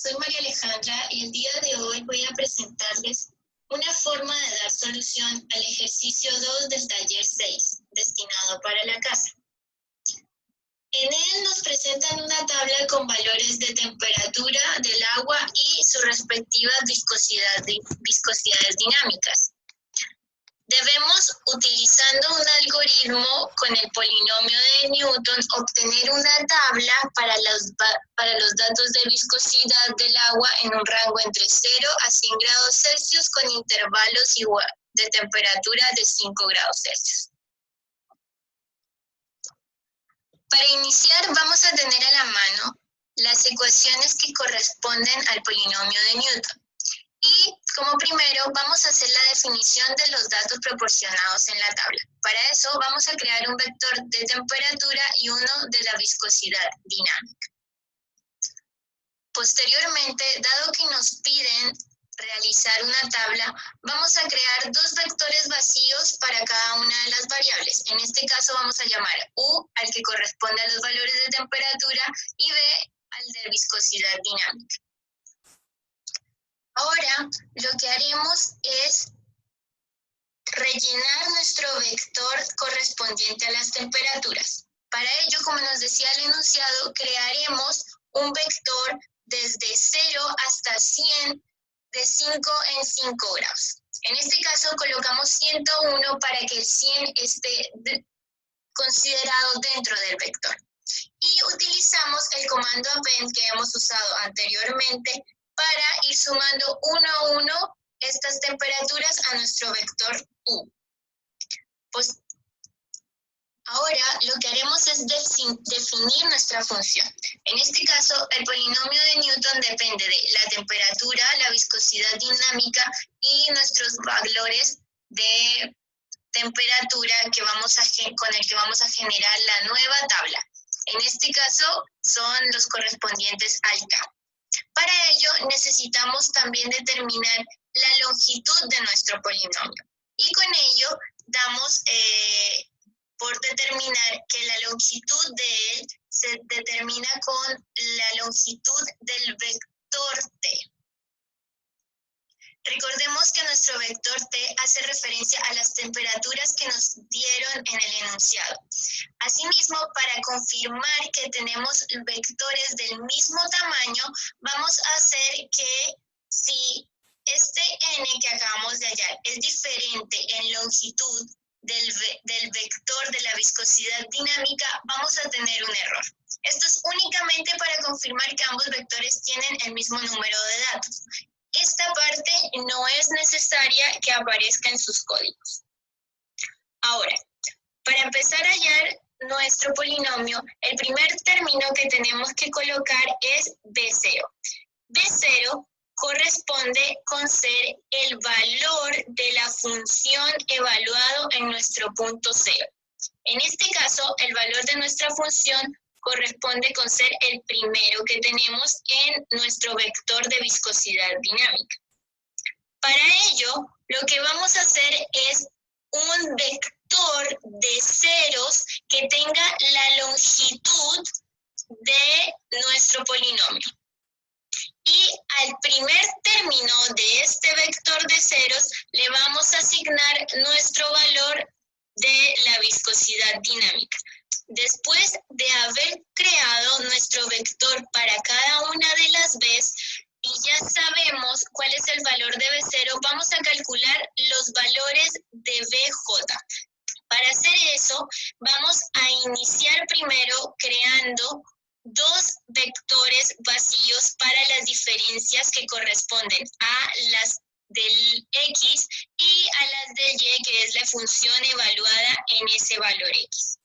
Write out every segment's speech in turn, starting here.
soy María Alejandra y el día de hoy voy a presentarles una forma de dar solución al ejercicio 2 del taller 6, destinado para la casa. En él nos presentan una tabla con valores de temperatura del agua y sus respectivas viscosidades dinámicas. Debemos, utilizando un algoritmo con el polinomio de Newton, obtener una tabla para los datos de viscosidad del agua en un rango entre 0 a 100 grados Celsius con intervalos de temperatura de 5 grados Celsius. Para iniciar, vamos a tener a la mano las ecuaciones que corresponden al polinomio de Newton. Y como primero vamos a hacer la definición de los datos proporcionados en la tabla. Para eso vamos a crear un vector de temperatura y uno de la viscosidad dinámica. Posteriormente, dado que nos piden realizar una tabla, vamos a crear dos vectores vacíos para cada una de las variables. En este caso vamos a llamar U al que corresponde a los valores de temperatura y B al de viscosidad dinámica. Ahora, lo que haremos es rellenar nuestro vector correspondiente a las temperaturas. Para ello, como nos decía el enunciado, crearemos un vector desde 0 hasta 100 de 5 en 5 grados. En este caso, colocamos 101 para que el 100 esté considerado dentro del vector. Y utilizamos el comando append que hemos usado anteriormente para ir sumando uno a uno estas temperaturas a nuestro vector U. Pues ahora lo que haremos es definir nuestra función. En este caso, el polinomio de Newton depende de la temperatura, la viscosidad dinámica y nuestros valores de temperatura con el que vamos a generar la nueva tabla. En este caso, son los correspondientes al K. Para ello, necesitamos también determinar la longitud de nuestro polinomio. Y con ello, damos por determinar que la longitud de él se determina con la longitud del vector T. Recordemos que nuestro vector T hace referencia a las temperaturas que nos dieron en el enunciado. Asimismo, para confirmar que tenemos vectores del mismo tamaño, vamos a hacer que si este n que acabamos de hallar es diferente en longitud del vector de la viscosidad dinámica, vamos a tener un error. Esto es únicamente para confirmar que ambos vectores tienen el mismo número de datos. Esta parte no es necesaria que aparezca en sus códigos. Ahora, para empezar a hallar nuestro polinomio, el primer término que tenemos que colocar es B0. B0 corresponde con ser el valor de la función evaluado en nuestro punto 0. En este caso, el valor de nuestra función corresponde con ser el primero que tenemos en nuestro vector de viscosidad dinámica. Para ello, lo que vamos a hacer es un vector de ceros que tenga la longitud de nuestro polinomio. Y al primer término de este vector de ceros le vamos a asignar nuestro valor de la viscosidad dinámica. Después de haber creado nuestro vector para cada una de las B's y ya sabemos cuál es el valor de B0, vamos a calcular los valores de BJ. Para hacer eso, vamos a iniciar primero creando dos vectores vacíos para las diferencias que corresponden a las del X y a las de Y, que es la función evaluada en ese valor X.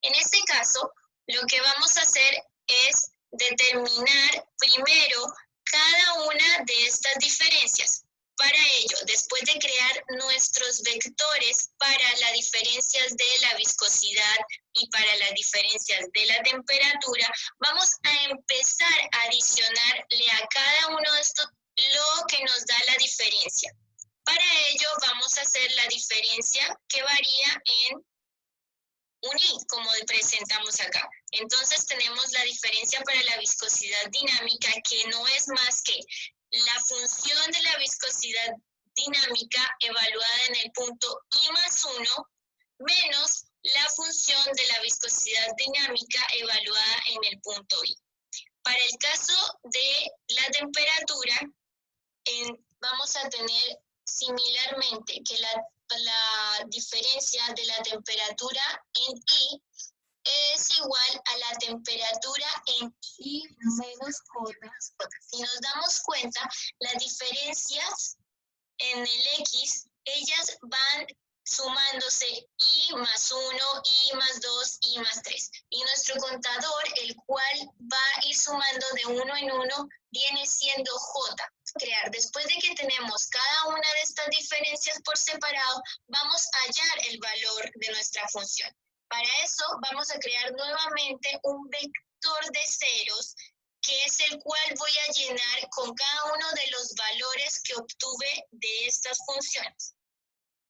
En este caso, lo que vamos a hacer es determinar primero cada una de estas diferencias. Para ello, después de crear nuestros vectores para las diferencias de la viscosidad y para las diferencias de la temperatura, vamos a empezar a adicionarle a cada uno de estos lo que nos da la diferencia. Para ello, vamos a hacer la diferencia que varía en un I, como presentamos acá. Entonces tenemos la diferencia para la viscosidad dinámica, que no es más que la función de la viscosidad dinámica evaluada en el punto I más 1 menos la función de la viscosidad dinámica evaluada en el punto I. Para el caso de la temperatura, vamos a tener similarmente que la diferencia de la temperatura en I es igual a la temperatura en I menos J. Si nos damos cuenta, las diferencias en el X, ellas van sumándose I más 1, I más 2, I más 3. Y nuestro contador, el cual va a ir sumando de uno en uno, viene siendo J. Después de que tenemos cada una de estas diferencias por separado, vamos a hallar el valor de nuestra función. Para eso vamos a crear nuevamente un vector de ceros, que es el cual voy a llenar con cada uno de los valores que obtuve de estas funciones.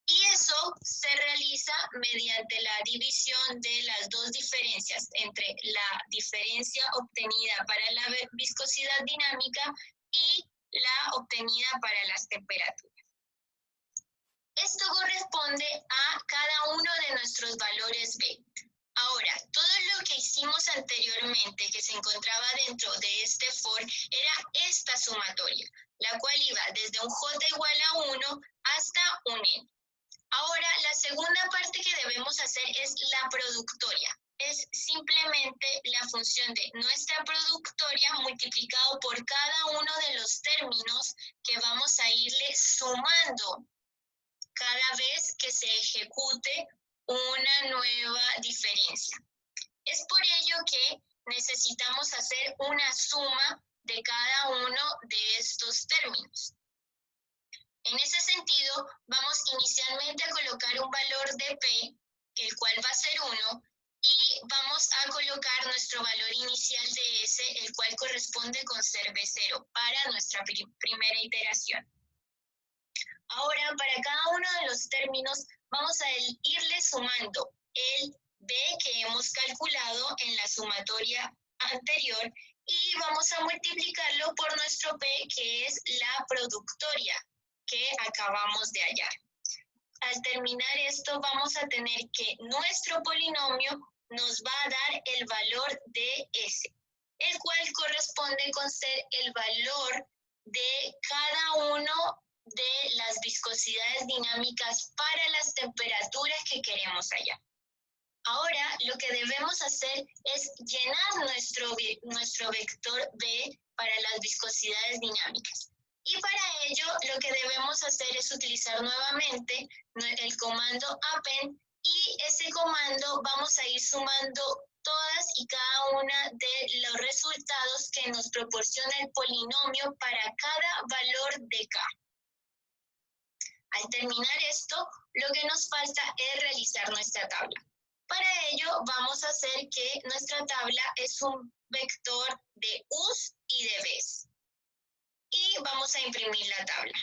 Y eso se realiza mediante la división de las dos diferencias entre la diferencia obtenida para la viscosidad dinámica y la obtenida para las temperaturas. Esto corresponde a cada uno de nuestros valores B. Ahora, todo lo que hicimos anteriormente que se encontraba dentro de este for era esta sumatoria, la cual iba desde un J igual a 1 hasta un N. Ahora, la segunda parte que debemos hacer es la productoria. Es simplemente la función de nuestra productoria multiplicado por cada uno de los términos que vamos a irle sumando cada vez que se ejecute una nueva diferencia. Es por ello que necesitamos hacer una suma de cada uno de estos términos. En ese sentido, vamos inicialmente a colocar un valor de P, el cual va a ser 1, y vamos a colocar nuestro valor inicial de S, el cual corresponde con ser B0 para nuestra primera iteración. Ahora, para cada uno de los términos, vamos a irle sumando el B que hemos calculado en la sumatoria anterior y vamos a multiplicarlo por nuestro P, que es la productoria que acabamos de hallar. Al terminar esto, vamos a tener que nuestro polinomio nos va a dar el valor de S, el cual corresponde con ser el valor de cada uno de las viscosidades dinámicas para las temperaturas que queremos hallar. Ahora, lo que debemos hacer es llenar nuestro vector B para las viscosidades dinámicas. Y para ello, lo que debemos hacer es utilizar nuevamente el comando append, y ese comando vamos a ir sumando todas y cada una de los resultados que nos proporciona el polinomio para cada valor de K. Al terminar esto, lo que nos falta es realizar nuestra tabla. Para ello, vamos a hacer que nuestra tabla es un vector de U's y de B's. Y vamos a imprimir la tabla.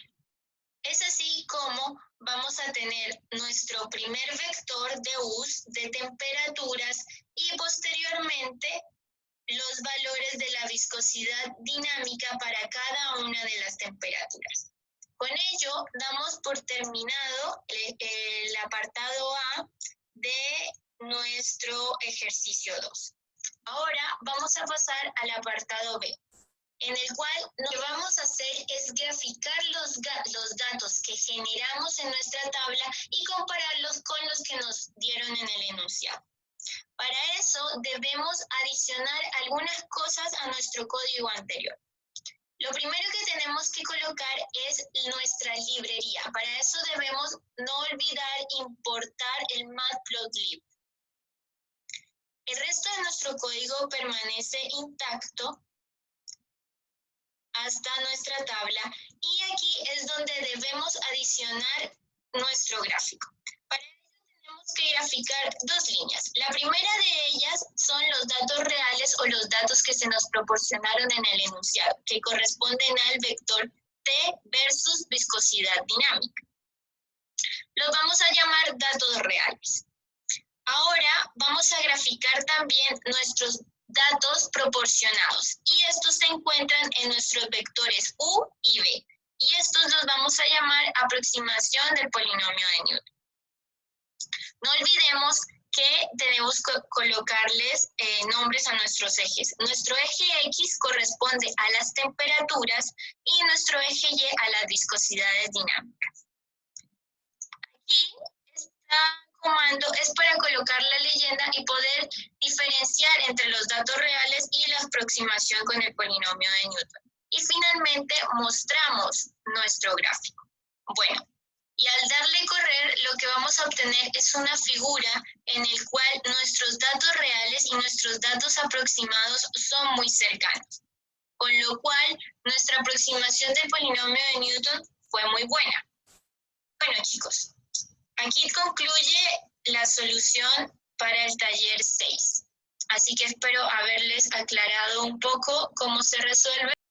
Es así como vamos a tener nuestro primer vector de U's, de temperaturas, y posteriormente los valores de la viscosidad dinámica para cada una de las temperaturas. Con ello, damos por terminado el apartado A de nuestro ejercicio 2. Ahora vamos a pasar al apartado B, en el cual lo que vamos a hacer es graficar los datos que generamos en nuestra tabla y compararlos con los que nos dieron en el enunciado. Para eso debemos adicionar algunas cosas a nuestro código anterior. Lo primero que tenemos que colocar es nuestra librería. Para eso debemos no olvidar importar el matplotlib. El resto de nuestro código permanece intacto hasta nuestra tabla, y aquí es donde debemos adicionar nuestro gráfico. Para ello tenemos que graficar dos líneas. La primera de ellas son los datos reales o los datos que se nos proporcionaron en el enunciado, que corresponden al vector T versus viscosidad dinámica. Los vamos a llamar datos reales. Ahora vamos a graficar también nuestros datos proporcionados y estos se encuentran en nuestros vectores u y v. Y estos los vamos a llamar aproximación del polinomio de Newton. No olvidemos que debemos colocarles nombres a nuestros ejes. Nuestro eje X corresponde a las temperaturas y nuestro eje Y a las viscosidades dinámicas. Aquí este comando es para colocar la leyenda y poder diferenciar entre los datos reales y la aproximación con el polinomio de Newton. Y finalmente mostramos nuestro gráfico. Bueno, y al darle correr, lo que vamos a obtener es una figura en el cual nuestros datos reales y nuestros datos aproximados son muy cercanos, con lo cual nuestra aproximación del polinomio de Newton fue muy buena. Bueno, chicos, aquí concluye la solución para el taller 6. Así que espero haberles aclarado un poco cómo se resuelve